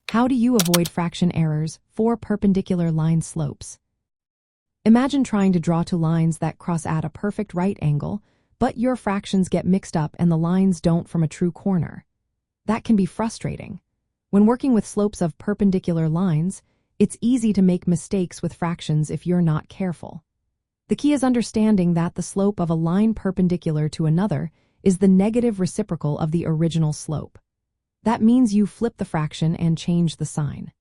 How do you avoid fraction errors for perpendicular line slopes? Imagine trying to draw two lines that cross at a perfect right angle, but your fractions get mixed up and the lines don't form a true corner. That can be frustrating. When working with slopes of perpendicular lines, it's easy to make mistakes with fractions if you're not careful. The key is understanding that the slope of a line perpendicular to another is the negative reciprocal of the original slope. That means you flip the fraction and change the sign.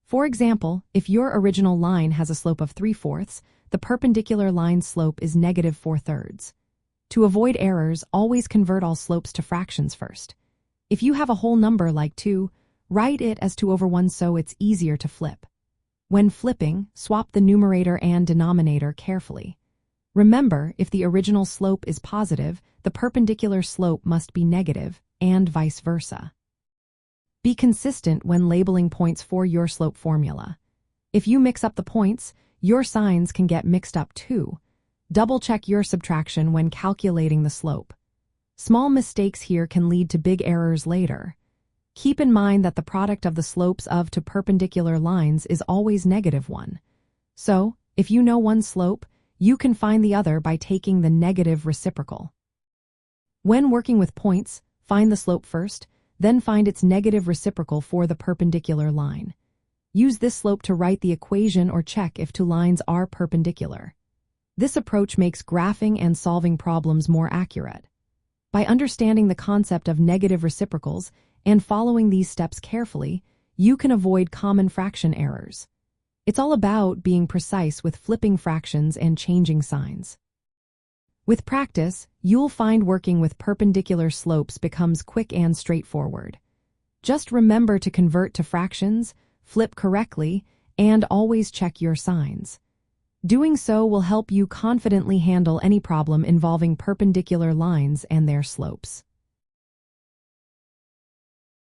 For example, if your original line has a slope of 3/4, the perpendicular line's slope is negative 4/3. To avoid errors, always convert all slopes to fractions first. If you have a whole number like 2, write it as 2/1 so it's easier to flip. When flipping, swap the numerator and denominator carefully. Remember, if the original slope is positive, the perpendicular slope must be negative, and vice versa. Be consistent when labeling points for your slope formula. If you mix up the points, your signs can get mixed up too. Double-check your subtraction when calculating the slope. Small mistakes here can lead to big errors later. Keep in mind that the product of the slopes of two perpendicular lines is always -1. So, if you know one slope, you can find the other by taking the negative reciprocal. When working with points, find the slope first, then find its negative reciprocal for the perpendicular line. Use this slope to write the equation or check if two lines are perpendicular. This approach makes graphing and solving problems more accurate. By understanding the concept of negative reciprocals and following these steps carefully, you can avoid common fraction errors. It's all about being precise with flipping fractions and changing signs. With practice, you'll find working with perpendicular slopes becomes quick and straightforward. Just remember to convert to fractions, flip correctly, and always check your signs. Doing so will help you confidently handle any problem involving perpendicular lines and their slopes.